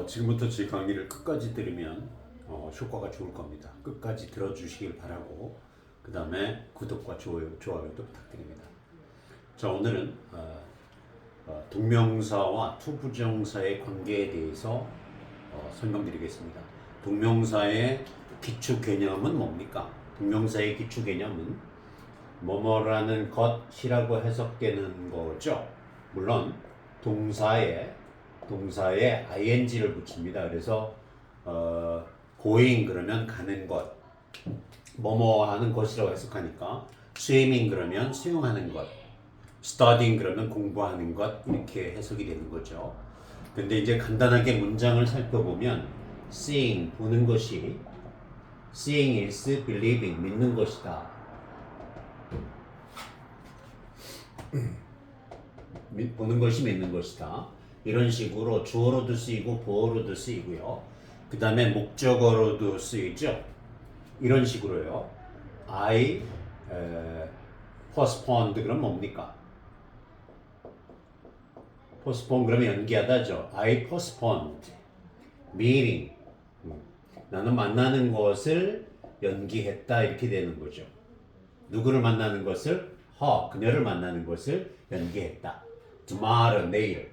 지금부터 제 강의를 끝까지 들으면 효과가 좋을 겁니다. 끝까지 들어주시길 바라고 그 다음에 구독과 좋아요도 부탁드립니다. 자, 오늘은 동명사와 투부정사의 관계에 대해서 설명드리겠습니다. 동명사의 기초 개념은 뭡니까? 동명사의 기초 개념은 뭐뭐라는 것이라고 해석되는 거죠. 물론 동사에 ing를 붙입니다. 그래서 going 그러면 가는 것, 뭐뭐 하는 것이라고 해석하니까 swimming 그러면 수영하는 것, studying 그러면 공부하는 것 이렇게 해석이 되는 거죠. 근데 이제 간단하게 문장을 살펴보면 seeing 보는 것이 seeing is believing 믿는 것이다. 보는 것이 믿는 것이다. 이런 식으로 주어로도 쓰이고 보어로도 쓰이고요. 그 다음에 목적어로도 쓰이죠. 이런 식으로요. I postponed 그럼 뭡니까? postpone 그러면 연기하다죠. I postponed meeting 나는 만나는 것을 연기했다 이렇게 되는 거죠. 누구를 만나는 것을? 그녀를 만나는 것을 연기했다. tomorrow 내일.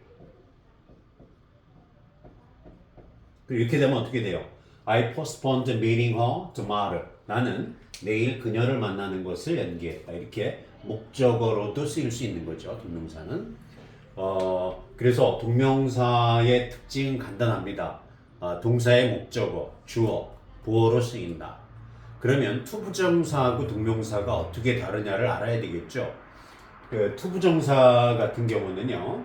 이렇게 되면 어떻게 돼요? I postponed meeting her tomorrow. 나는 내일 그녀를 만나는 것을 연기했다. 이렇게 목적어로도 쓰일 수 있는 거죠. 동명사는. 그래서 동명사의 특징은 간단합니다. 동사의 목적어, 주어, 보어로 쓰인다. 그러면 투부정사하고 동명사가 어떻게 다르냐를 알아야 되겠죠. 투부정사 같은 경우는요.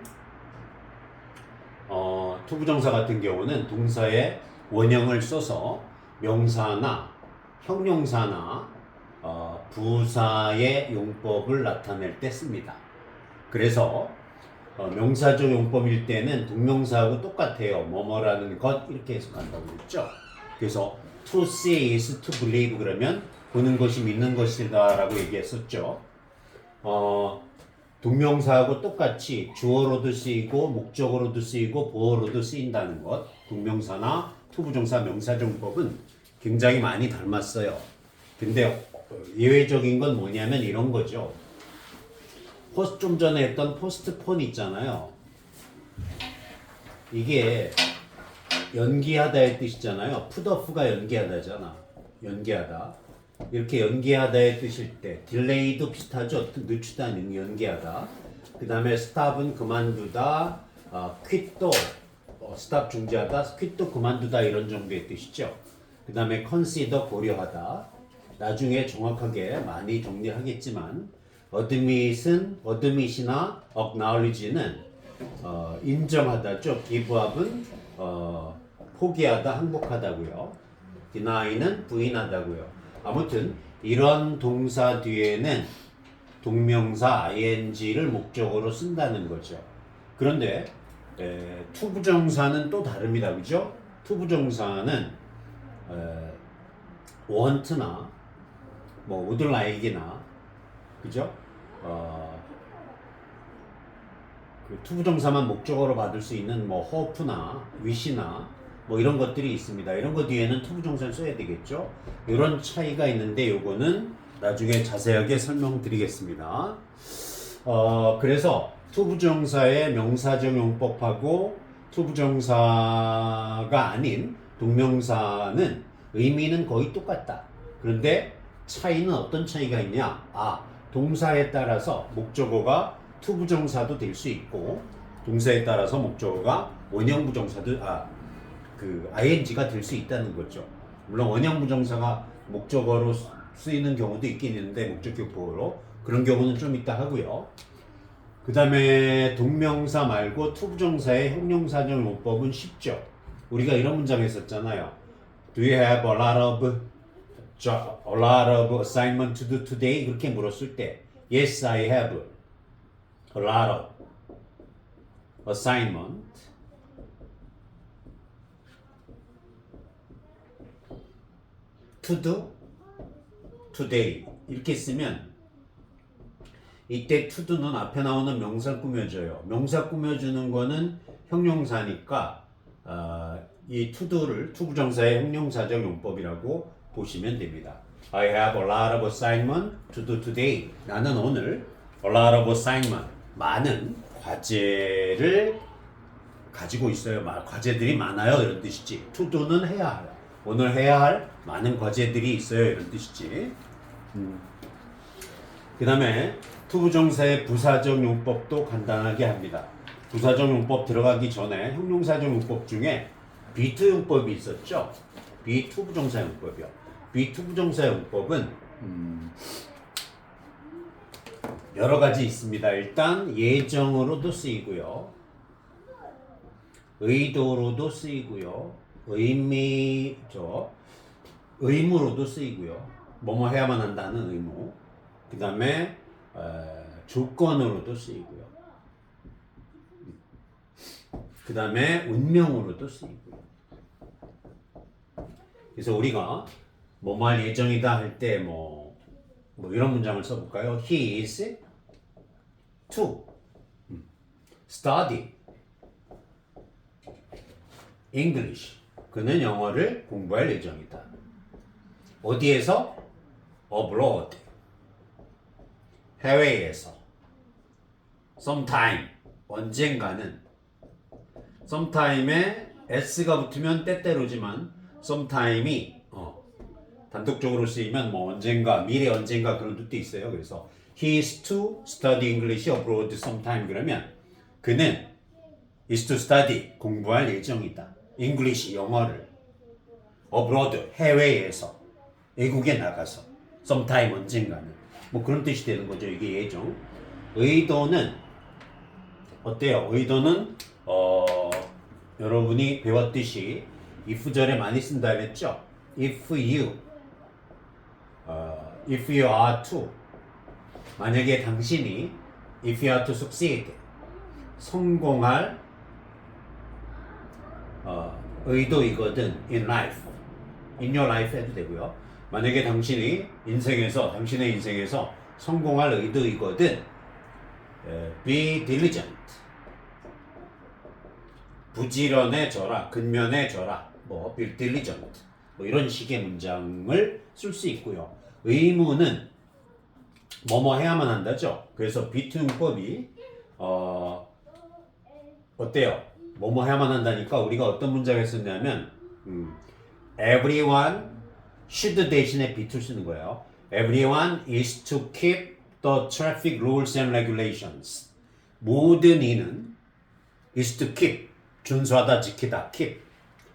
투부정사 같은 경우는 동사의 원형을 써서 명사나 형용사나 부사의 용법을 나타낼 때 씁니다. 그래서 명사적 용법일 때는 동명사하고 똑같아요. 뭐뭐라는 것 이렇게 해석한다고 그랬죠. 그래서 to see is to believe 그러면 보는 것이 믿는 것이다 라고 얘기했었죠. 동명사하고 똑같이 주어로도 쓰이고 목적어로도 쓰이고 보어로도 쓰인다는 것. 동명사나 투부정사 명사정법은 굉장히 많이 닮았어요. 근데 예외적인 건 뭐냐면 이런 거죠. 좀 전에 했던 포스트폰 있잖아요. 이게 연기하다의 뜻이잖아요. 풋오프가 연기하다잖아. 연기하다. 이렇게 연기하다의 뜻일 때 딜레이도 비슷하죠. 늦추다, 연기하다. 그 다음에 stop은 그만두다, quit도 stop 중지하다, quit도 그만두다 이런 정도의 뜻이죠. 그 다음에 consider 고려하다. 나중에 정확하게 많이 정리하겠지만 admit이나 acknowledge는 인정하다죠. give up은 포기하다, 항복하다고요. deny는 부인하다고요. 아무튼 이런 동사 뒤에는 동명사 ing를 목적어로 쓴다는 거죠. 그런데 투부정사는 또 다릅니다. 그죠? 투부정사는 want나 뭐 would like나 그죠? 투부정사만 목적어로 받을 수 있는 뭐 hope나 wish나 뭐 이런 것들이 있습니다. 이런 거 뒤에는 투부정사를 써야 되겠죠. 이런 차이가 있는데 요거는 나중에 자세하게 설명드리겠습니다. 그래서 투부정사의 명사적 용법하고 투부정사가 아닌 동명사는 의미는 거의 똑같다. 그런데 차이는 어떤 차이가 있냐? 동사에 따라서 목적어가 투부정사도 될 수 있고 동사에 따라서 목적어가 원형부정사도 ing가 될 수 있다는 거죠. 물론 원형부정사가 목적어로 쓰이는 경우도 있긴 있는데 목적격 보어로 그런 경우는 좀 이따 하고요. 그 다음에 동명사 말고 투부정사의 형용사적 용법은 쉽죠. 우리가 이런 문장 했었잖아요. Do you have a lot of assignment to do today? 그렇게 물었을 때 Yes, I have a lot of assignment to do today 이렇게 쓰면 이때 to do는 앞에 나오는 명사 꾸며줘요. 명사 꾸며주는 거는 형용사니까 이 to도를 투부정사의 형용사적 용법이라고 보시면 됩니다. I have a lot of assignment to do today. 나는 오늘 a lot of assignment, 많은 과제를 가지고 있어요. 과제들이 많아요. 이런 뜻이지. to do는 해야 할. 오늘 해야 할 많은 과제들이 있어요. 이런 뜻이지. 그 다음에 투부정사의 부사적 용법도 간단하게 합니다. 부사적 용법 들어가기 전에 형용사적 용법 중에 B2 용법이 있었죠. B2부정사 용법이요. B2부정사 용법은 여러 가지 있습니다. 일단 예정으로도 쓰이고요. 의도로도 쓰이고요. 의무로도 쓰이고요. 뭐뭐 해야만 한다는 의무. 그 다음에 조건으로도 쓰이고요. 그 다음에 운명으로도 쓰이고요. 그래서 우리가 뭐뭐 할 예정이다 할 때 뭐 이런 문장을 써볼까요? He is to study English. 그는 영어를 공부할 예정이다. 어디에서? Abroad. 해외에서. sometime. 언젠가는. sometime에 s가 붙으면 때때로지만 sometime이 단독적으로 쓰이면 뭐 언젠가, 미래 언젠가 그런 뜻도 있어요. 그래서 he is to study English abroad sometime 그러면 그는 is to study 공부할 예정이다. English 영어를 abroad 해외에서 외국에 나가서 sometime 언젠가는 뭐 그런 뜻이 되는 거죠. 이게 예정. 의도는 어때요? 의도는 여러분이 배웠듯이 if절에 많이 쓴다 그랬죠? If you are to 만약에 당신이 if you are to succeed 성공할 의도이거든 in life in your life 해도 되고요. 만약에 당신이 당신의 인생에서 성공할 의도이거든 be diligent 부지런해져라 근면해져라 be diligent 이런 식의 문장을 쓸 수 있고요. 의무는 뭐뭐 해야만 한다죠. 그래서 비투용법이 어때요? 뭐뭐 해야만 한다니까 우리가 어떤 문장을 썼냐면 everyone should 대신에 be2 쓰는 거예요. Everyone is to keep the traffic rules and regulations. 모든 이는 is to keep 준수하다 지키다 keep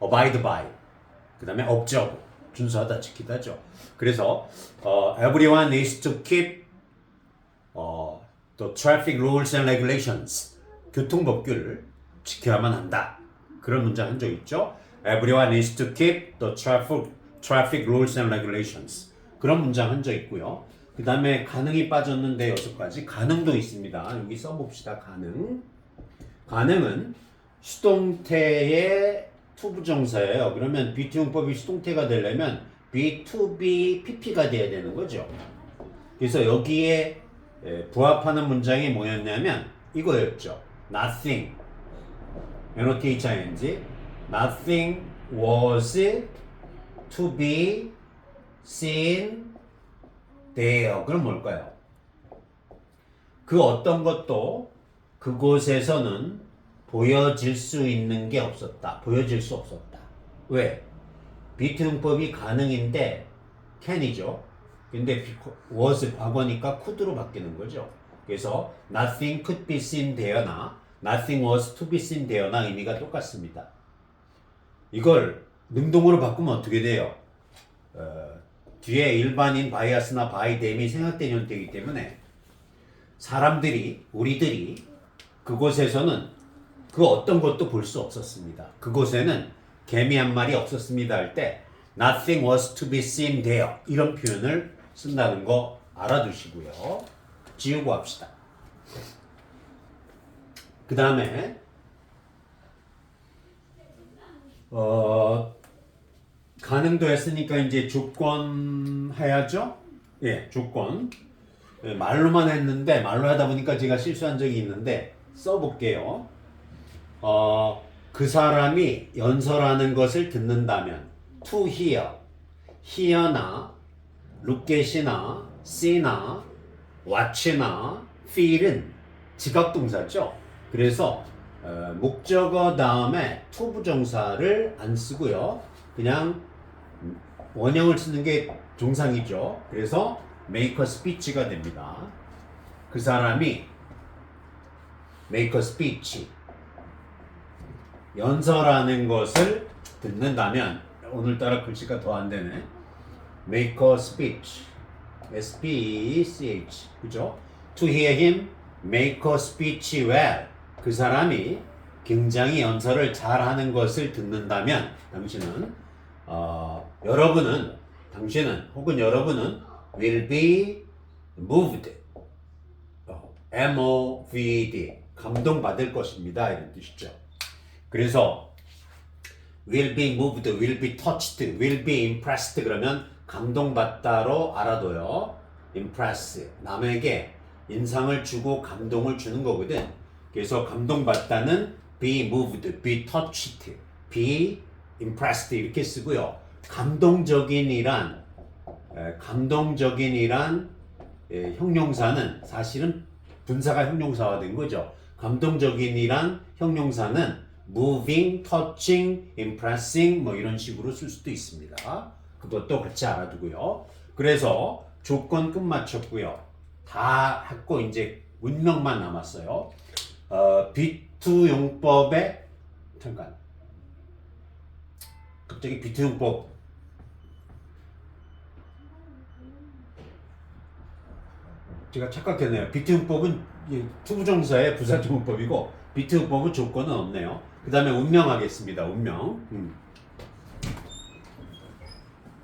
abide by 그 다음에 observe 준수하다 지키다죠. 그래서 everyone is to keep the traffic rules and regulations 교통법규를 지켜야만 한다. 그런 문장 한 적 있죠. Everyone is to keep the traffic rules and regulations. 그런 문장 한 적 있고요. 그 다음에 가능이 빠졌는데 6가지. 가능도 있습니다. 여기 써봅시다. 가능은 수동태의 투부정사예요. 그러면 비투용법이 수동태가 되려면 be, to be, pp가 돼야 되는 거죠. 그래서 여기에 부합하는 문장이 뭐였냐면 이거였죠. Nothing. NOTHING. Nothing was to be seen there. 그럼 뭘까요? 그 어떤 것도 그곳에서는 보여질 수 있는 게 없었다. 보여질 수 없었다. 왜? 비투용법이 가능인데 can이죠. 근데 was 과거니까 could로 바뀌는 거죠. 그래서 nothing could be seen there나 nothing was to be seen there나 의미가 똑같습니다. 이걸 능동으로 바꾸면 어떻게 돼요? 뒤에 일반인 바이아스나 바이댐이 생략된 형태이기 때문에 우리들이 그곳에서는 그 어떤 것도 볼 수 없었습니다. 그곳에는 개미 한 마리 없었습니다 할 때 nothing was to be seen there 이런 표현을 쓴다는 거 알아두시고요. 지우고 합시다. 그 다음에 가능도 했으니까 이제 조건 해야죠. 예, 조건. 말로만 했는데 말로 하다 보니까 제가 실수한 적이 있는데 써볼게요. 그 사람이 연설하는 것을 듣는다면 to hear, hear나 look at이나 see나 watch나 feel은 지각동사죠. 그래서 목적어 다음에 to 부정사를 안 쓰고요. 그냥 원형을 쓰는 게 정상이죠. 그래서 make a speech가 됩니다. 그 사람이 make a speech, 연설하는 것을 듣는다면, 오늘따라 글씨가 더 안 되네. make a speech, S-P-E-C-H, 그죠? to hear him make a speech well, 그 사람이 굉장히 연설을 잘하는 것을 듣는다면, 당신은 혹은 여러분은 will be moved, M-O-V-E-D, 감동받을 것입니다, 이런 뜻이죠. 그래서 will be moved, will be touched, will be impressed 그러면 감동받다로 알아둬요. impress, 남에게 인상을 주고 감동을 주는 거거든. 그래서 감동받다는 be moved, be touched, be impressed 이렇게 쓰고요. 감동적인이란 형용사는 사실은 분사가 형용사화된 거죠. 감동적인이란 형용사는 moving, touching, impressing 뭐 이런 식으로 쓸 수도 있습니다. 그것도 같이 알아두고요. 그래서 조건 끝마쳤고요. 다 했고 이제 문명만 남았어요. B2 용법에 잠깐 갑자기 B2 용법 제가 착각했네요. B2 용법은 투부정사의 부사적 용법이고 B2 용법은 조건은 없네요. 그 다음에 운명하겠습니다. 운명.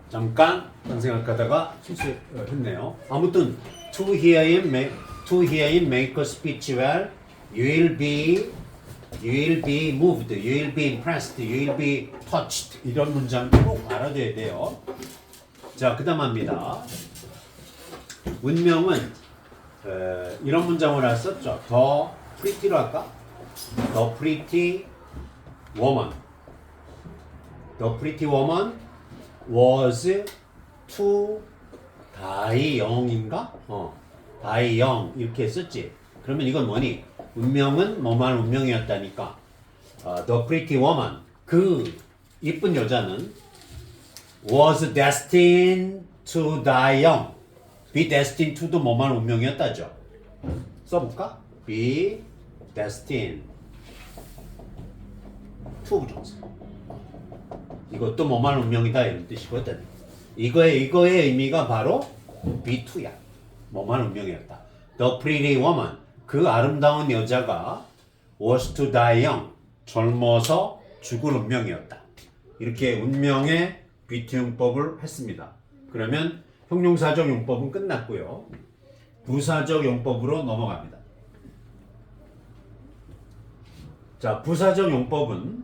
잠깐 생각하다가 실수했네요. 아무튼 to hear him make a speech well, you will be moved, you will be impressed, you will be touched 이런 문장 꼭 알아둬야 돼요. 자, 그 다음 합니다. 운명은 이런 문장을 썼죠. The pretty로 할까? The pretty woman. The pretty woman was to die young인가? die young 이렇게 썼지. 그러면 이건 뭐니? 운명은 뭐만 운명이었다니까. The pretty woman, 그 이쁜 여자는 was destined to die young. be destined to도 뭐만 운명이었다죠. 써볼까? be destined to 부정사. 이것도 뭐만 운명이다 이런 뜻이거든. 이거의 의미가 바로 be2야. 뭐만 운명이었다. The pretty woman, 그 아름다운 여자가 was to die young, 젊어서 죽을 운명이었다. 이렇게 운명의 be2 용법을 했습니다. 그러면 형용사적 용법은 끝났고요. 부사적 용법으로 넘어갑니다. 자, 부사적 용법은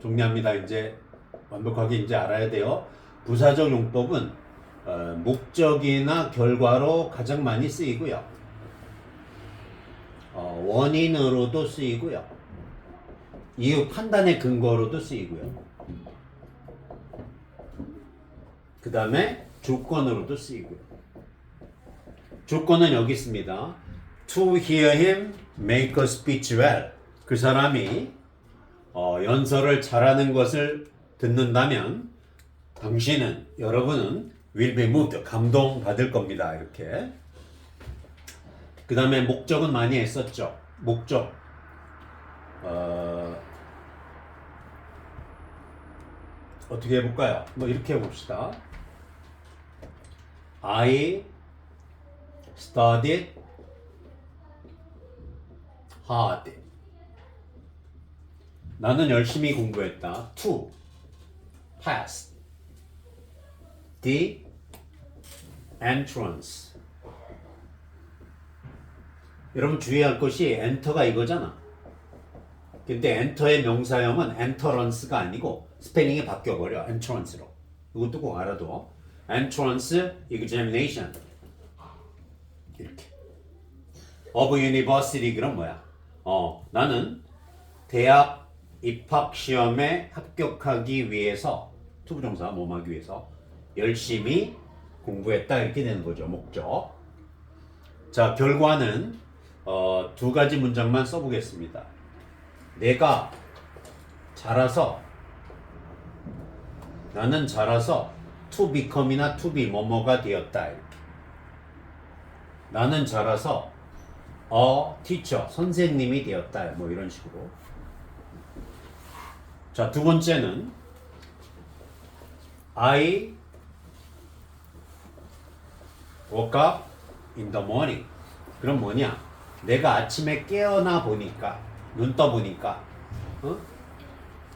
정리합니다. 이제 완벽하게 이제 알아야 돼요. 부사적 용법은 목적이나 결과로 가장 많이 쓰이고요. 원인으로도 쓰이고요. 이유 판단의 근거로도 쓰이고요. 그 다음에 조건으로도 쓰이고요. 조건은 여기 있습니다. To hear him make a speech well. 그 사람이 연설을 잘하는 것을 듣는다면 여러분은 will be moved, 감동받을 겁니다. 이렇게. 그 다음에 목적은 많이 했었죠. 목적. 어떻게 해볼까요? 뭐 이렇게 해봅시다. I studied hard. 나는 열심히 공부했다. To pass the entrance. 여러분 주의할 것이 엔터가 이거잖아. 근데 엔터의 명사형은 enterance가 아니고 스펠링이 바뀌어버려. entrance로. 이것도 꼭 알아둬. entrance examination. 이렇게. of university 그럼 뭐야? 나는 대학 입학 시험에 합격하기 위해서 투부정사 뭐하기 위해서 열심히 공부했다 이렇게 되는 거죠. 목적. 자, 결과는 두 가지 문장만 써보겠습니다. 내가 자라서 나는 자라서 to become이나 to be 뭐뭐가 되었다 이렇게. 나는 자라서 teacher 선생님이 되었다 뭐 이런 식으로. 자, 두 번째는 I woke up in the morning. 그럼 뭐냐? 내가 아침에 깨어나 보니까 눈 떠 보니까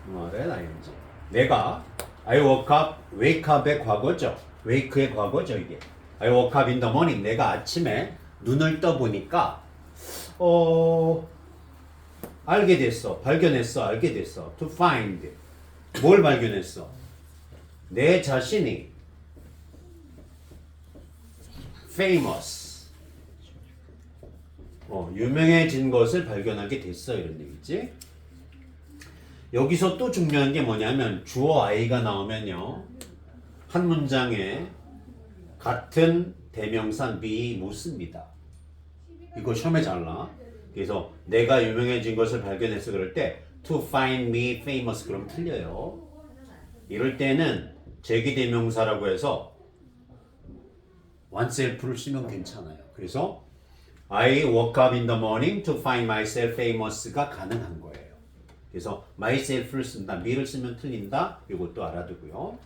뭐래 나인지. 내가 I woke up, wake up의 과거죠. wake의 과거죠 이게. I woke up in the morning. 내가 아침에 눈을 떠 보니까 알게 됐어. 발견했어. 알게 됐어. To find. 뭘 발견했어? 내 자신이 famous. 유명해진 것을 발견하게 됐어. 이런 얘기지. 여기서 또 중요한 게 뭐냐면 주어 I가 나오면요. 한 문장에 같은 대명사 be 못 씁니다. 이거 시험에 잘 나. 그래서 내가 유명해진 것을 발견해서 그럴 때 to find me famous 그럼 틀려요. 이럴 때는 제기대명사라고 해서 oneself를 쓰면 괜찮아요. 그래서 I woke up in the morning to find myself famous가 가능한 거예요. 그래서 myself를 쓴다. me를 쓰면 틀린다. 이것도 알아두고요.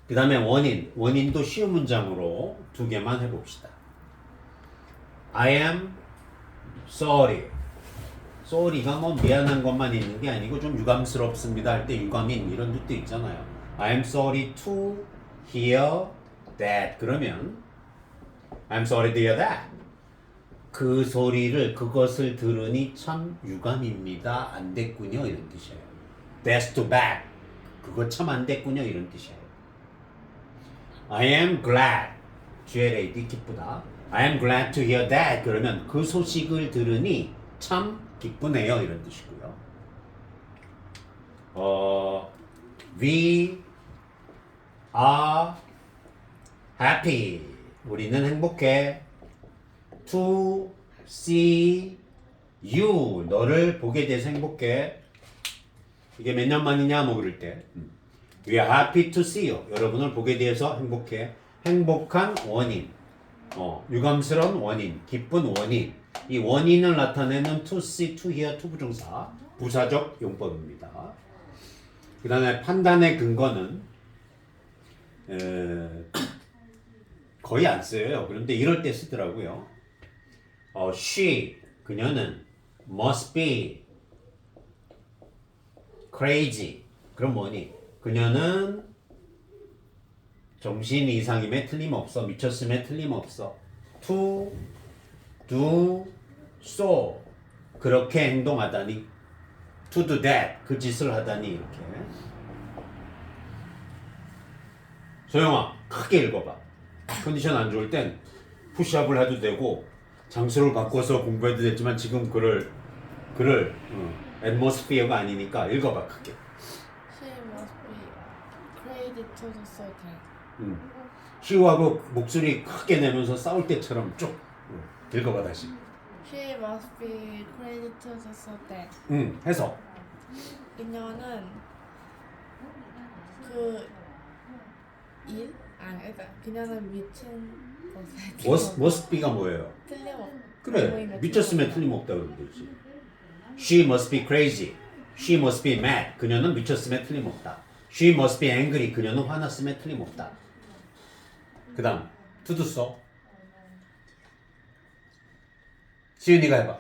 그 다음에 원인도 쉬운 문장으로 두 개만 해봅시다. I am sorry. sorry가 뭐 미안한 것만 있는 게 아니고 좀 유감스럽습니다 할 때 유감인 이런 뜻도 있잖아요. I am sorry to hear that. 그러면 I'm sorry to hear that. 그 소리를 그것을 들으니 참 유감입니다. 안 됐군요. 이런 뜻이에요. That's too bad. 그거 참 안 됐군요. 이런 뜻이에요. I am glad. glad 기쁘다. I am glad to hear that. 그러면 그 소식을 들으니 참 기쁘네요. 이런 뜻이고요. We are happy. 우리는 행복해. To see you. 너를 보게 돼서 행복해. 이게 몇 년 만이냐 뭐 그럴 때. We are happy to see you. 여러분을 보게 돼서 행복해. 행복한 원인. 유감스러운 원인. 기쁜 원인. 이 원인을 나타내는 to see, to hear, to 부정사. 부사적 용법입니다. 그 다음에 판단의 근거는 거의 안 써요. 그런데 이럴 때 쓰더라고요. She, 그녀는 must be crazy. 그럼 뭐니? 그녀는 정신 이상임에 틀림없어. 미쳤음에 틀림없어. To do so. 그렇게 행동하다니. To do that. 그 짓을 하다니. 이렇게. 소영아, 크게 읽어봐. 컨디션 안 좋을 땐 푸시업을 해도 되고 장소를 바꿔서 공부해도 됐지만 지금 글을 atmosphere가 아니니까 읽어봐 크게. She must be crazy to the certain. 시우하고 목소리 크게 내면서 싸울 때처럼 쭉 읽어봐 다시. She must be crazy to the certain. 해서. 그녀는 그 일? 그러니까 그녀는 미친 것에 must be가 뭐예요? 그래, 미쳤으면 틀림없다 그러면 되지. She must be crazy. She must be mad. 그녀는 미쳤음에 틀림없다. She must be angry. 그녀는 화났음에 틀림없다. 그 다음 to do so. 시윤이가 해봐.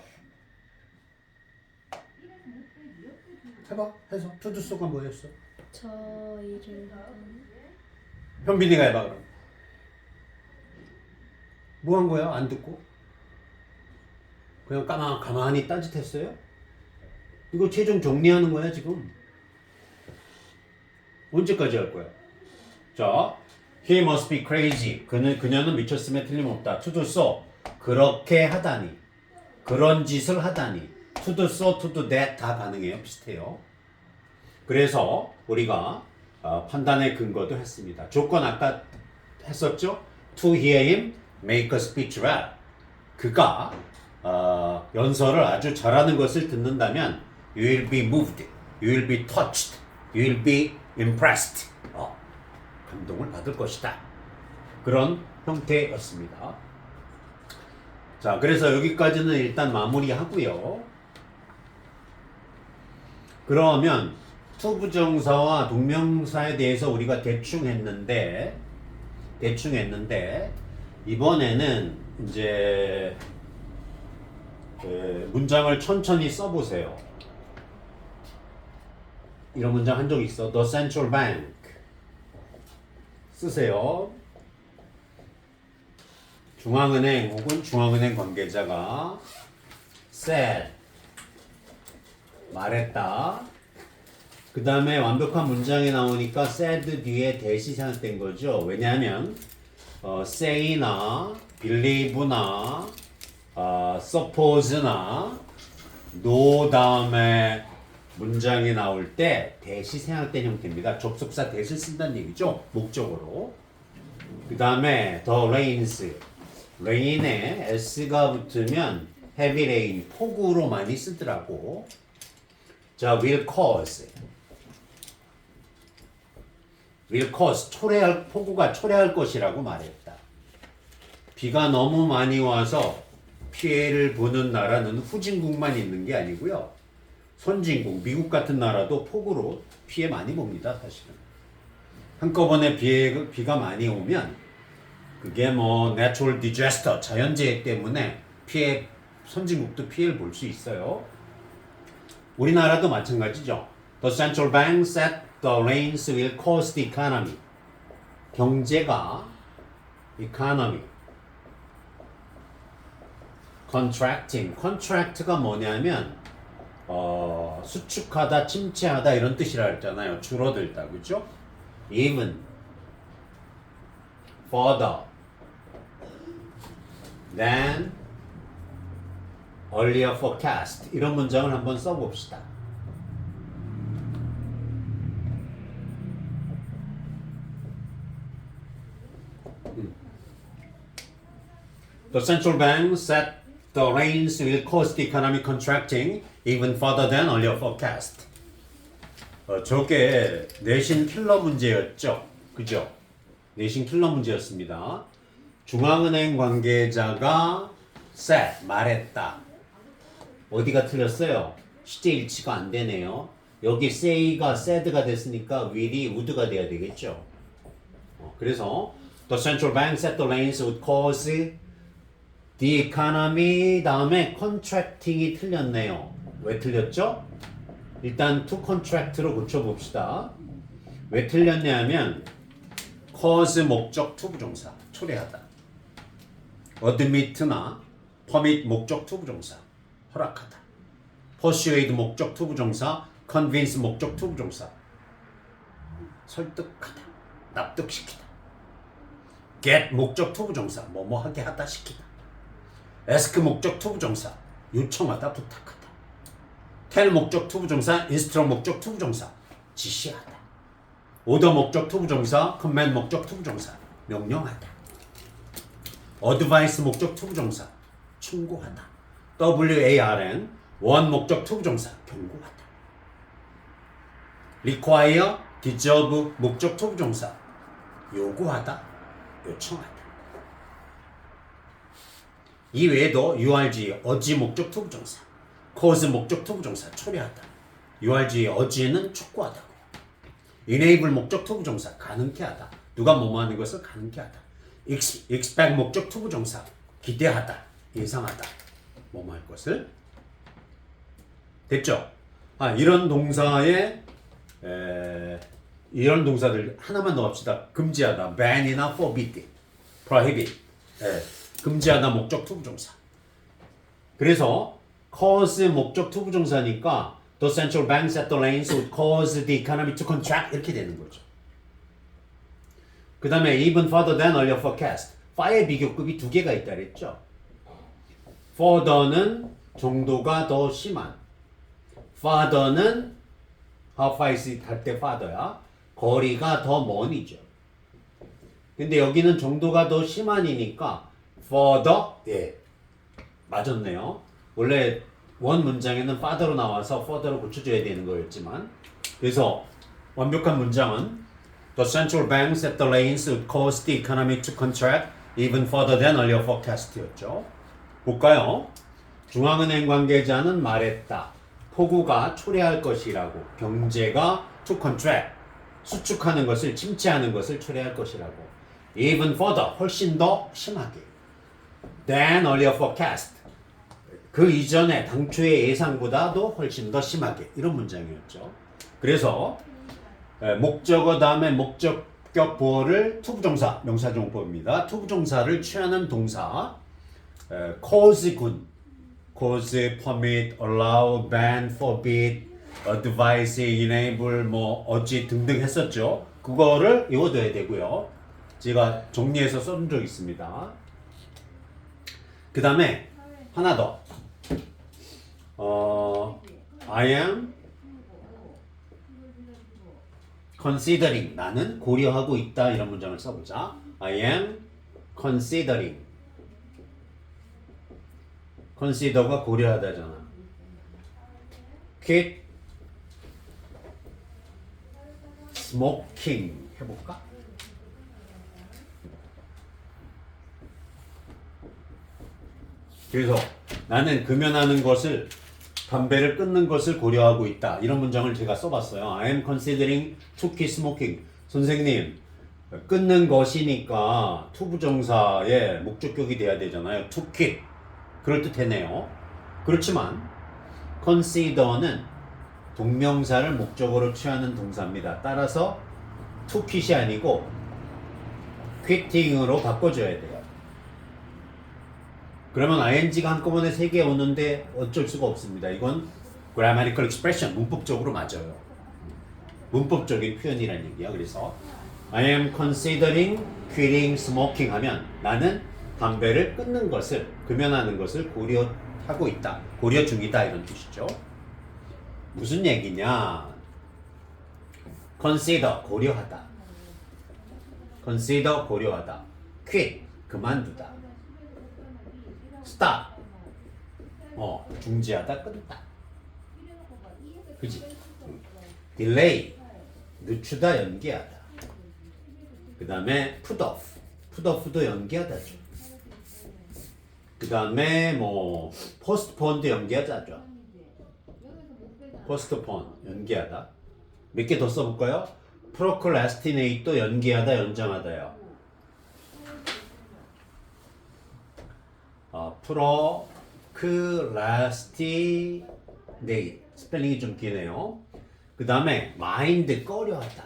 해서 to do so가 뭐였어? 저 일을 하는 현빈이가 해봐 그럼. 뭐 한 거야? 안 듣고? 그냥 가만히 딴짓했어요? 이거 최종 정리하는 거야 지금. 언제까지 할 거야? 자, he must be crazy. 그녀는 미쳤음에 틀림없다. to do so. 그렇게 하다니. 그런 짓을 하다니. to do so, to do that 다 가능해요. 비슷해요. 그래서 우리가 판단의 근거도 했습니다. 조건 아까 했었죠? To hear him make a speech well. 그가 연설을 아주 잘하는 것을 듣는다면 you will be moved, you will be touched, you will be impressed. 감동을 받을 것이다. 그런 형태였습니다. 자, 그래서 여기까지는 일단 마무리하고요. 그러면 투부정사와 동명사에 대해서 우리가 대충 했는데 이번에는 이제 문장을 천천히 써보세요. 이런 문장 한 적 있어. The Central Bank 쓰세요. 중앙은행 혹은 중앙은행 관계자가 said 말했다. 그 다음에 완벽한 문장이 나오니까 said 뒤에 대시 생략된 거죠. 왜냐하면 say나 believe나 suppose나 no 다음에 문장이 나올 때 대시 생략된 형태입니다. 접속사 대시를 쓴다는 얘기죠. 목적으로. 그 다음에 the rains rain에 s가 붙으면 heavy rain 폭우로 많이 쓰더라고. 자, will cause 폭우가 초래할 것이라고 말했다. 비가 너무 많이 와서 피해를 보는 나라는 후진국만 있는 게 아니고요. 선진국, 미국 같은 나라도 폭우로 피해 많이 봅니다, 사실은. 한꺼번에 비가 많이 오면 그게 뭐 natural disaster, 자연재해 때문에 선진국도 피해를 볼 수 있어요. 우리나라도 마찬가지죠. The central bank said the rains will cause the economy. 경제가 economy. contract가 뭐냐면 수축하다, 침체하다 이런 뜻이라 했잖아요. 줄어들다, 그죠? even further than earlier forecast 이런 문장을 한번 써봅시다. The central bank said the rains will cause the economy contracting even further than earlier forecast. 저게 내신 킬러 문제였죠. 그죠? 내신 킬러 문제였습니다. 중앙은행 관계자가 said, 말했다. 어디가 틀렸어요? 시제 일치가 안 되네요. 여기 say가 said가 됐으니까 will이 would가 돼야 되겠죠. 그래서 the central bank said the rains would cause the economy 다음에 contracting이 틀렸네요. 왜 틀렸죠? 일단 to contract로 고쳐봅시다. 왜 틀렸냐면 cause 목적 to 부정사 초래하다. admit나 permit 목적 to 부정사 허락하다. persuade 목적 to 부정사 convince 목적 to 부정사 설득하다. 납득시키다. get 목적 to 부정사 뭐뭐하게 하다 시키다. ask 목적 to 부정사 요청하다 부탁하다. tell 목적 to 부정사 instruct 목적 to 부정사 지시하다. order 목적 to 부정사 command 목적 to 부정사 명령하다. advice 목적 to 부정사 충고하다. warn want 목적 to 부정사 경고하다. require deserve 목적 to 부정사 요구하다 요청하다. 이 외에도 urg 어지 목적 to 부정사 cause 목적 to 부정사 초래하다. urg 어지는 촉구하다고. enable 목적 to 부정사 가능케 하다. 누가 뭐뭐 하는 것을 가능케 하다. expect 목적 to 부정사 기대하다 예상하다 뭐뭐 할 것을. 됐죠? 이런 동사에 이런 동사들 하나만 넣읍시다. 금지하다 ban이나 forbid, prohibit 금지하다 목적 to 부정사. 그래서 cause 목적 to 부정사니까 the central bank said the rains would cause the economy to contract 이렇게 되는 거죠. 그 다음에 even further than earlier forecast. fire의 비교급이 두 개가 있다 그랬죠. further는 정도가 더 심한. farther는 how far is it 할 때 farther야. 거리가 더 먼이죠. 근데 여기는 정도가 더 심한이니까 further 예 맞았네요. 원래 원 문장에는 further로 나와서 further로 고쳐줘야 되는 거였지만 그래서 완벽한 문장은 The central bank said the rains would cause the economy to contract even further than earlier forecast였죠. 볼까요? 중앙은행 관계자는 말했다. 폭우가 초래할 것이라고. 경제가 to contract, 수축하는 것을, 침체하는 것을 초래할 것이라고. Even further, 훨씬 더 심하게. Than earlier forecast. 그 이전에 당초의 예상보다도 훨씬 더 심하게. 이런 문장이었죠. 그래서 목적어 다음에 목적격 보어를 투부정사, 명사정보입니다. 투부정사를 취하는 동사 cause군, cause, permit, allow, ban, forbid, advise, enable, 뭐 어찌 등등 했었죠. 그거를 외워둬야 되고요. 제가 정리해서 써둔 적 있습니다. 그 다음에 하나 더. I am considering. 나는 고려하고 있다. 이런 문장을 써보자. I am considering. consider가 고려하다잖아. quit smoking 해볼까? 그래서 나는 금연하는 것을 담배를 끊는 것을 고려하고 있다. 이런 문장을 제가 써봤어요. I am considering to quit smoking. 선생님, 끊는 것이니까 투부정사의 목적격이 돼야 되잖아요. to quit. 그럴듯하네요. 그렇지만 consider는 동명사를 목적어로 취하는 동사입니다. 따라서 to quit이 아니고 quitting으로 바꿔줘야 돼요. 그러면 ing가 한꺼번에 3개 오는데 어쩔 수가 없습니다. 이건 grammatical expression, 문법적으로 맞아요. 문법적인 표현이라는 얘기야. 그래서 I am considering quitting smoking 하면 나는 담배를 끊는 것을, 금연하는 것을 고려하고 있다. 고려 중이다. 이런 뜻이죠. 무슨 얘기냐? consider, 고려하다. consider, 고려하다. quit, 그만두다. stop, 중지하다, 끊다. 그지? delay, 늦추다, 연기하다. 그 다음에 put off, put off도 연기하다죠. 그 다음에 뭐 postpone도 연기하다죠. postpone, 연기하다. 몇 개 더 써볼까요? procrastinate도 연기하다, 연장하다요. procrastinate, 스펠링이 좀 기네요. 그 다음에 mind, 꺼려하다.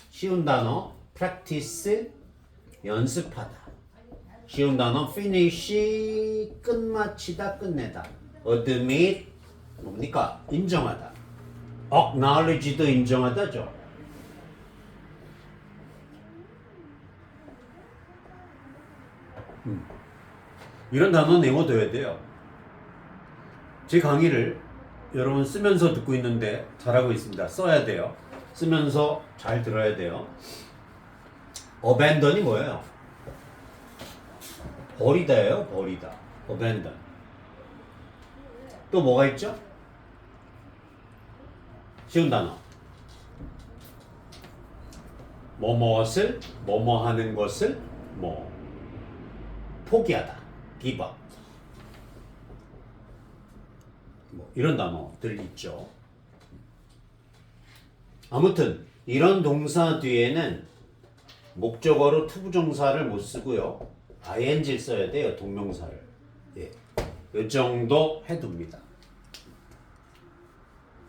쉬운 단어 practice, 연습하다. 쉬운 단어 finish, 끝마치다, 끝내다. admit, 뭡니까? 인정하다. acknowledge도 인정하다죠. 이런 단어는 외워둬야 돼요. 제 강의를 여러분 쓰면서 듣고 있는데 잘하고 있습니다. 써야 돼요. 쓰면서 잘 들어야 돼요. abandon이 뭐예요? 버리다예요. 버리다. abandon. 또 뭐가 있죠? 쉬운 단어. 뭐뭐것을, 뭐뭐하는 것을 포기하다. give up. 이런 단어들 있죠. 아무튼 이런 동사 뒤에는 목적어로 투부정사를 못 쓰고요. ing를 써야 돼요. 동명사를. 예. 이 정도 해둡니다.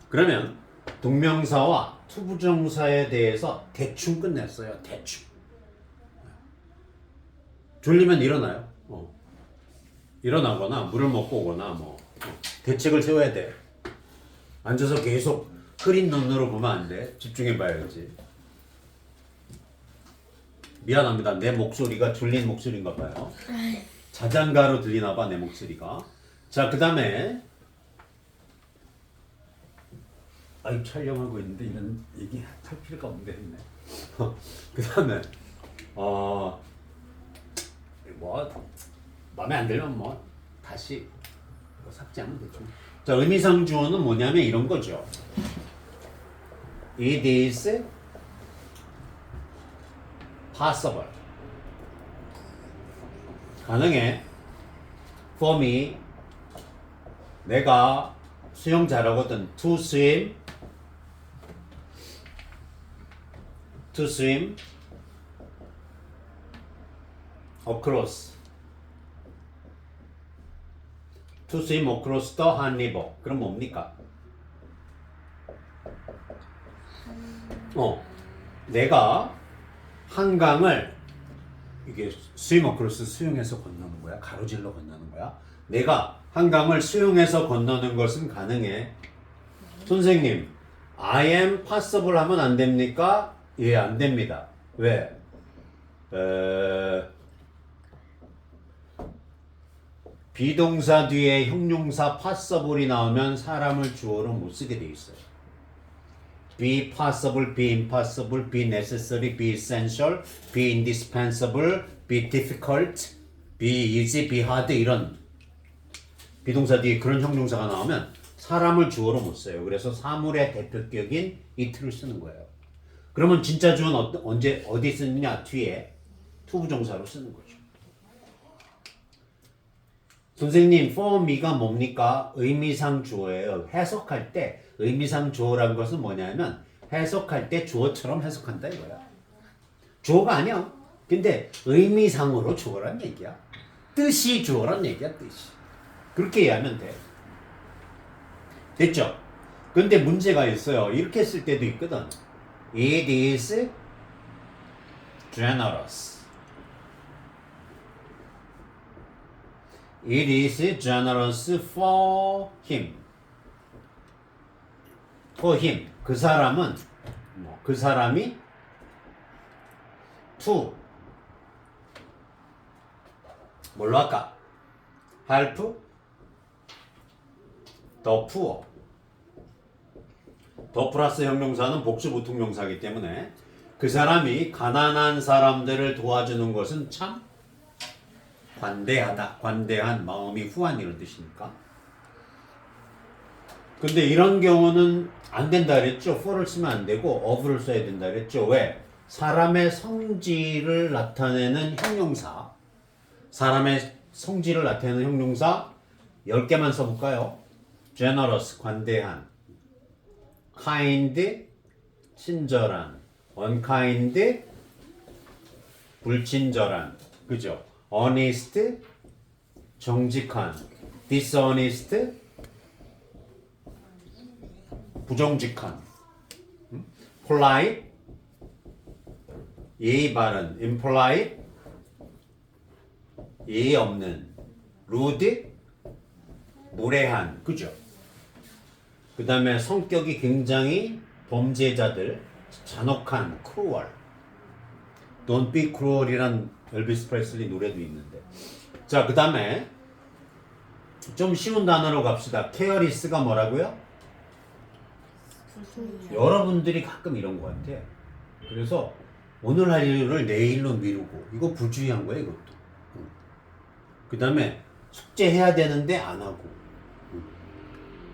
그러면 동명사와 투부정사에 대해서 대충 끝냈어요. 대충. 졸리면 일어나요. 일어나거나 물을 먹고 오거나 대책을 세워야 돼. 앉아서 계속 흐린 눈으로 보면 안 돼. 집중해 봐야지. 미안합니다. 내 목소리가 졸린 목소리인가 봐요. 자장가로 들리나 봐, 내 목소리가. 자, 그 다음에 아이 촬영하고 있는데 이런 얘기 할 필요가 없는데 했네. 그 다음에 뭐 마음에 안 들면 뭐 다시 뭐 삭제하면 되죠. 자, 의미상 주어는 뭐냐면 이런 거죠. It is possible. 가능해. For me. 내가 수영 잘하거든. To swim. To swim. Across. To swim across the Han River. 그럼 뭡니까? 내가 한강을 이게 swim across 수영해서 건너는 거야? 가로질러 건너는 거야? 내가 한강을 수영해서 건너는 것은 가능해. 선생님, I am possible 하면 안 됩니까? 예, 안 됩니다. 왜? 비동사 뒤에 형용사 possible이 나오면 사람을 주어로 못 쓰게 돼 있어요. be possible, be impossible, be necessary, be essential, be indispensable, be difficult, be easy, be hard 이런 비동사 뒤에 그런 형용사가 나오면 사람을 주어로 못 써요. 그래서 사물의 대표격인 it를 쓰는 거예요. 그러면 진짜 주어는 언제 어디 쓰느냐? 뒤에 투부정사로 쓰는 거죠. 선생님, for me가 뭡니까? 의미상 주어예요. 해석할 때 의미상 주어란 것은 뭐냐면 해석할 때 주어처럼 해석한다 이거야. 주어가 아니야. 근데 의미상으로 주어란 얘기야. 뜻이 주어란 얘기야, 뜻이. 그렇게 이해하면 돼. 됐죠? 근데 문제가 있어요. 이렇게 쓸 때도 있거든. It is generous. It is generous for him. For him. 그 사람은 그 사람이 to 뭘로 할까? help the poor. 더 플러스 형용사는 복수 보통명사이기 때문에 그 사람이 가난한 사람들을 도와주는 것은 참 관대하다. 관대한, 마음이 후한 이런 뜻이니까. 근데 이런 경우는 안 된다 그랬죠. for를 쓰면 안 되고 of를 써야 된다 그랬죠. 왜? 사람의 성질을 나타내는 형용사. 사람의 성질을 나타내는 형용사 10개만 써볼까요? generous, 관대한, kind, 친절한, unkind, 불친절한, 그죠? honest, 정직한, dishonest, 부정직한, polite, 예의 바른, impolite, 예의 없는, rude, 무례한, 그죠? 그 다음에 성격이 굉장히 범죄자들, 잔혹한, cruel. Don't be cruel이란 엘비스 프레슬리 노래도 있는데. 자, 그 다음에 좀 쉬운 단어로 갑시다. careless가 뭐라고요? 여러분들이 가끔 이런 것 같아. 그래서 오늘 할 일을 내일로 미루고 이거 부주의한 거야 이것도. 그 다음에 숙제해야 되는데 안 하고.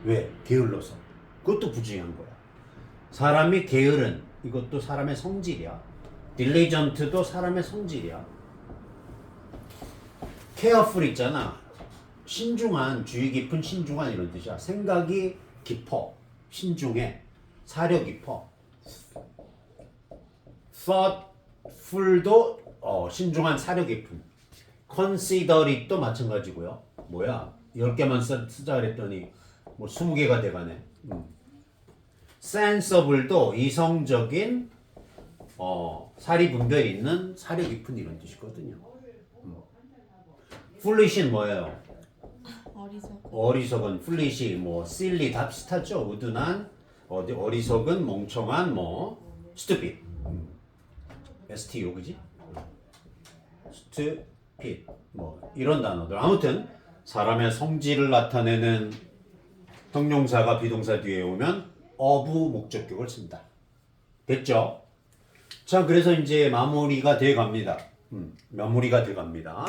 왜? 게을러서. 그것도 부주의한 거야. 사람이 게으른 이것도 사람의 성질이야. diligent도 사람의 성질이야. careful 있잖아. 신중한, 주의 깊은 신중한 이런 뜻이야. 생각이 깊어. 신중해. 사려 깊어. thoughtful도 신중한, 사려 깊은. considerate도 마찬가지고요. 뭐야? 10개만 쓰자 그랬더니 뭐 20개가 돼가네. sensible도 이성적인 사리 분별 있는 사려 깊은 이런 뜻이거든요. foolish는 뭐예요? 어리석은 foolish 뭐 silly 다 비슷하죠. 우둔한 어리석은 멍청한 뭐 stupid STO 그지? stupid 뭐 이런 단어들 아무튼 사람의 성질을 나타내는 형용사가 비동사 뒤에 오면 of 목적격을 쓴다. 됐죠? 자, 그래서 이제 마무리가 돼 갑니다. 마무리가 돼 갑니다.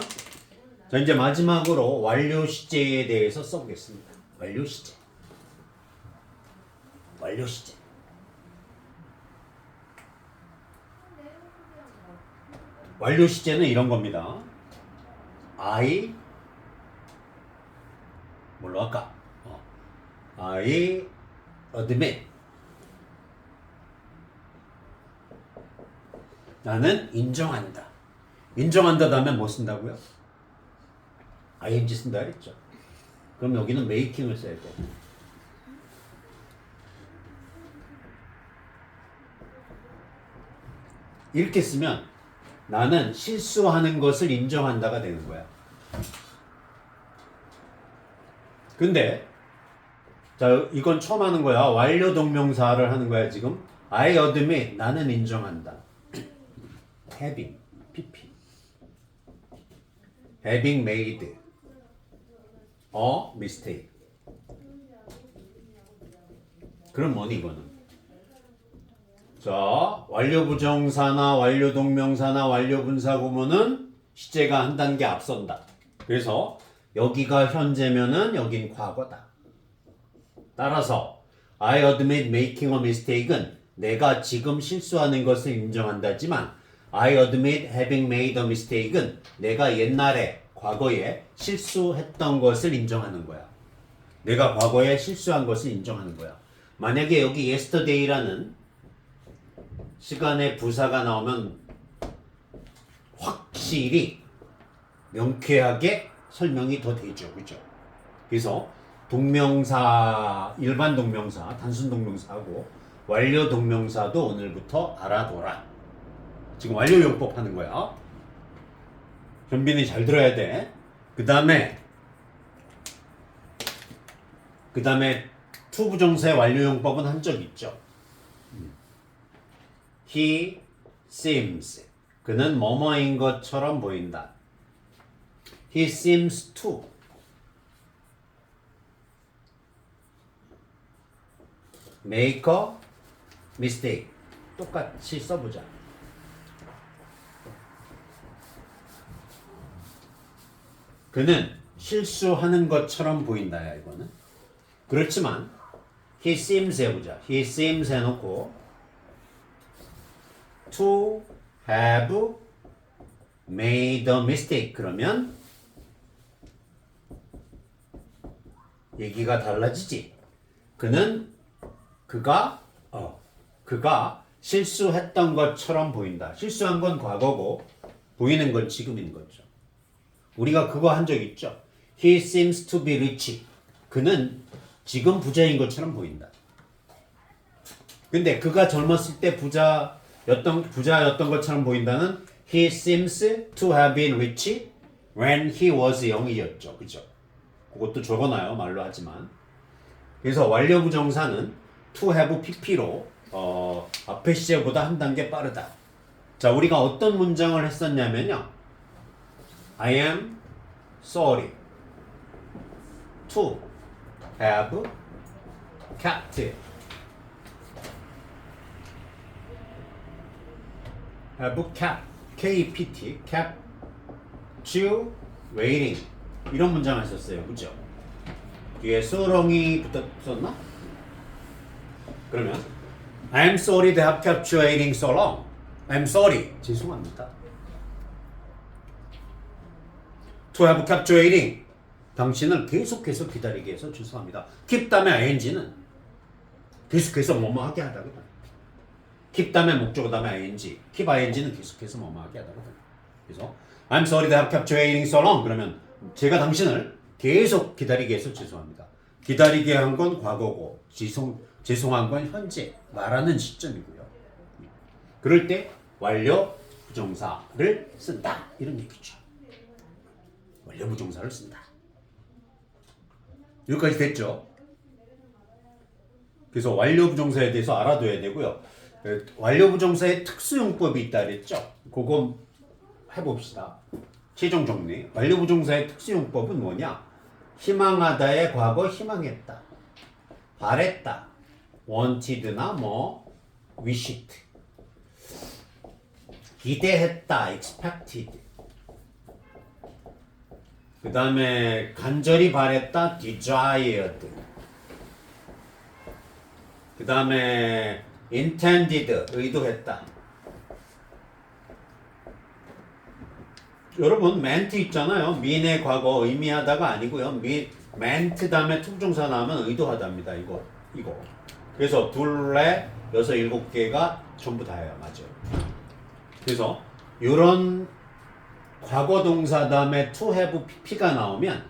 자, 이제 마지막으로 완료 시제에 대해서 써보겠습니다. 완료 시제. 완료 시제. 완료 시제는 이런 겁니다. I 뭘로 할까? I admit. 나는 인정한다. 인정한다 다음에 뭐 쓴다고요? ing 쓴다 그랬죠. 그럼 여기는 making을 써야 돼. 이렇게 쓰면 나는 실수하는 것을 인정한다가 되는 거야. 근데 자, 이건 처음 하는 거야. 완료 동명사를 하는 거야, 지금. I admit, 나는 인정한다. having, pp. having made a mistake. 그럼 뭐니, 이거는? 자, 완료 부정사나 완료 동명사나 완료 분사 구문은 시제가 한 단계 앞선다. 그래서 여기가 현재면은 여긴 과거다. 따라서 I admit making a mistake은 내가 지금 실수하는 것을 인정한다지만 I admit having made a mistake은 내가 옛날에 과거에 실수했던 것을 인정하는 거야. 내가 과거에 실수한 것을 인정하는 거야. 만약에 여기 yesterday라는 시간에 부사가 나오면 확실히 명쾌하게 설명이 더 되죠. 그죠? 그래서 동명사, 일반 동명사, 단순 동명사하고 완료 동명사도 오늘부터 알아둬라. 지금 완료 용법 하는 거야. 현빈이 잘 들어야 돼. 그 다음에 to 부정사의 완료 용법은 한 적 있죠. He seems. 그는 뭐뭐인 것처럼 보인다. He seems to. make a mistake. 똑같이 써보자. 그는 실수하는 것처럼 보인다야, 이거는. 그렇지만 he seems 해보자. he seems 해놓고 to have made a mistake. 그러면 얘기가 달라지지. 그가 실수했던 것처럼 보인다. 실수한 건 과거고 보이는 건 지금인 거죠. 우리가 그거 한 적 있죠. He seems to be rich. 그는 지금 부자인 것처럼 보인다. 근데 그가 젊었을 때 부자였던 것처럼 보인다는 He seems to have been rich when he was young이었죠. 그죠? 그것도 적어놔요. 말로 하지만. 그래서 완료 부정사는 to have pp로 앞에 시제보다 한 단계 빠르다. 자, 우리가 어떤 문장을 했었냐면요. I am sorry to have kept KPT kept you waiting 이런 문장을 썼어요. 그죠? 뒤에 소롱이 붙었었나? 그러면 I'm sorry to have kept you waiting so long. I'm sorry. 죄송합니다. To have kept you waiting. 당신을 계속해서 기다리게 해서 죄송합니다. keep 다음에 ing는 계속해서 뭐뭐 하게 하다거든. keep 다음에 목적어 다음에 ing. keep ing는 계속해서 뭐뭐 하게 하다거든. 그래서 I'm sorry to have kept you waiting so long. 그러면 제가 당신을 계속 기다리게 해서 죄송합니다. 기다리게 한 건 과거고 죄송한 건 현재 말하는 시점이고요. 그럴 때 완료 부정사를 쓴다. 이런 얘기죠. 완료 부정사를 쓴다. 여기까지 됐죠? 그래서 완료 부정사에 대해서 알아둬야 되고요. 완료 부정사의 특수용법이 있다 그랬죠? 그거 해봅시다. 최종 정리. 완료 부정사의 특수용법은 뭐냐? 희망하다의 과거 희망했다. 바랬다. wanted나 뭐 wished. 기대했다. expected. 그 다음에 간절히 바랬다. desired. 그 다음에 intended. 의도했다. 여러분 meant 있잖아요. mean의 과거 의미하다가 아니고요. meant 다음에 투부정사 나오면 의도하다입니다. 이거. 그래서 둘레 여섯 일곱 개가 전부 다예요. 맞아요. 그래서 이런 과거 동사 다음에 to have pp가 나오면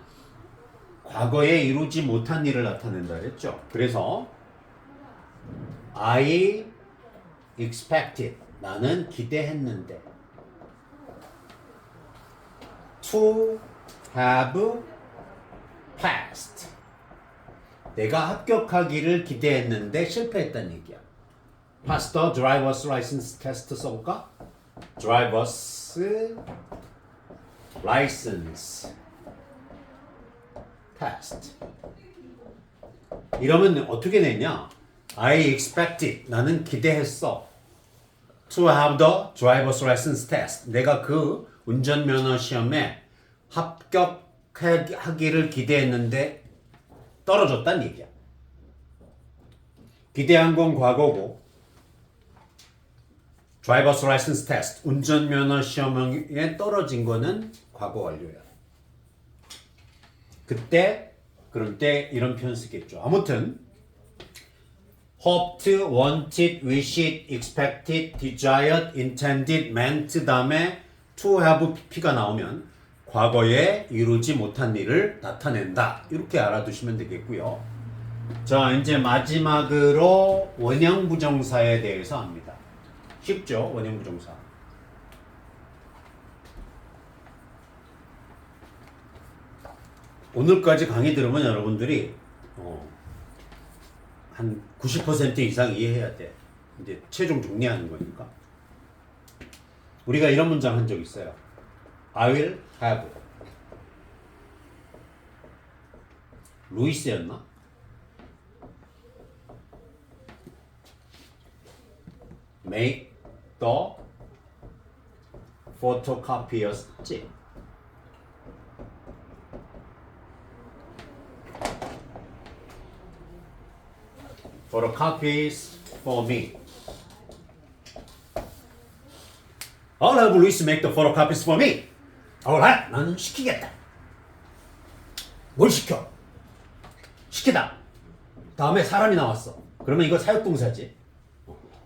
과거에 이루지 못한 일을 나타낸다 그랬죠. 그래서 I expected. 나는 기대했는데. To have passed. 내가 합격하기를 기대했는데 실패했다는 얘기야. Pass the driver's license test 써볼까? Driver's license test. 이러면 어떻게 되냐? I expected. 나는 기대했어. To have the driver's license test. 내가 그 운전면허 시험에 합격하기를 기대했는데 떨어졌다는 얘기야. 기대한 건 과거고 driver's license test 운전면허 시험에 떨어진 거는 과거 완료야. 그럴 때 이런 표현 쓰겠죠. 아무튼 hoped, wanted, wished, expected, desired, intended, meant 다음에 to have pp가 나오면 과거에 이루지 못한 일을 나타낸다. 이렇게 알아두시면 되겠고요. 자, 이제 마지막으로 원형 부정사에 대해서 합니다. 쉽죠? 원형 부정사. 오늘까지 강의 들으면 여러분들이 한 90% 이상 이해해야 돼. 이제 최종 정리하는 거니까. 우리가 이런 문장 한 적 있어요. I will have. 루이스였나? Make the photocopy였지. Photocopies for me. I'll have Luis make the photocopies for me. Alright, 나는 시키겠다. 뭘 시켜? 시키다. 다음에 사람이 나왔어. 그러면 이거 사역동사지.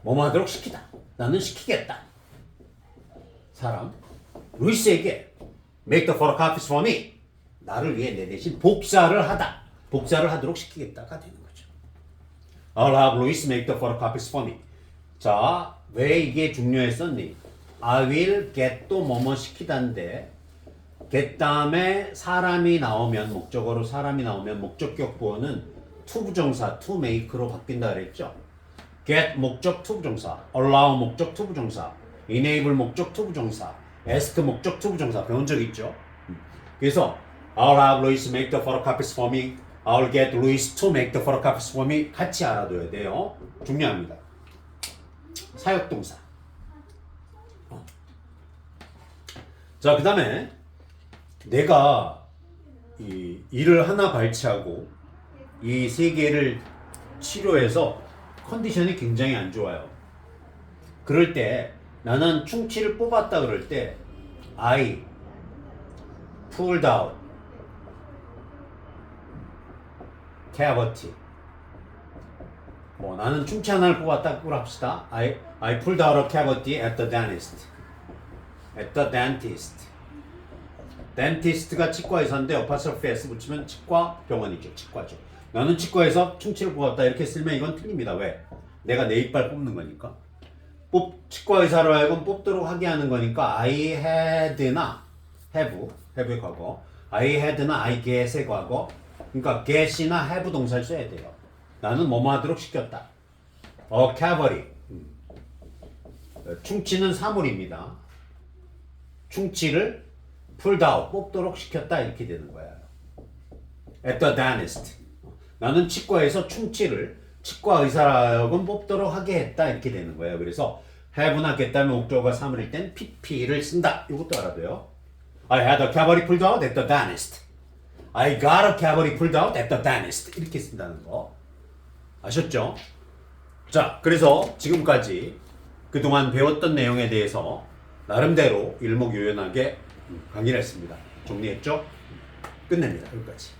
뭐뭐 하도록 시키다. 나는 시키겠다. 사람. 루이스에게 make the photocopies for me. 나를 위해 내 대신 복사를 하다. 복사를 하도록 시키겠다가 되는 거죠. I'll have Luis make the photocopies for me. 자, 왜 이게 중요했었니? I will get 또 뭐뭐 시키다인데 get 다음에 사람이 나오면 목적어로 사람이 나오면 목적격 보어는 to 부정사 to make로 바뀐다 그랬죠. get 목적 to 부정사, allow 목적 to 부정사, enable 목적 to 부정사, ask 목적 to 부정사 배운 적 있죠. 그래서 I'll have Luis make the photocopies for me. I'll get Luis to make the photocopies for me. 같이 알아둬야 돼요. 중요합니다. 사역동사. 자, 그 다음에 내가 이 일을 하나 발치하고 이 세 개를 치료해서 컨디션이 굉장히 안 좋아요. 그럴 때 나는 충치를 뽑았다 그럴 때 I pulled out cavity. 뭐 나는 충치 하나를 뽑았다고 합시다. I pulled out a cavity at the dentist. At the dentist. dentist가 치과 의사인데 apostrophe s 붙이면 치과 병원이죠. 치과죠. 나는 치과에서 충치를 뽑았다 이렇게 쓰면 이건 틀립니다. 왜? 내가 내 이빨 뽑는 거니까. 치과 의사로 하여금 뽑도록 하게 하는 거니까 I had나 have의 과거, I had나 I get의 과거. 그러니까 get이나 have 동사를 써야 돼요. 나는 뭐뭐 하도록 시켰다. cavity. 충치는 사물입니다. 충치를 pulled out, 뽑도록 시켰다 이렇게 되는 거야. at the dentist. 나는 치과에서 충치를 치과 의사라고는 뽑도록 하게 했다. 이렇게 되는 거예요. 그래서 have나 get다는 목적어가 사물일 땐 pp를 쓴다. 이것도 알아둬요. I had a cavity pulled out at the dentist. I got a cavity pulled out at the dentist. 이렇게 쓴다는 거. 아셨죠? 자, 그래서 지금까지 그동안 배웠던 내용에 대해서 나름대로 일목요연하게 강의를 했습니다. 정리했죠? 끝냅니다. 여기까지.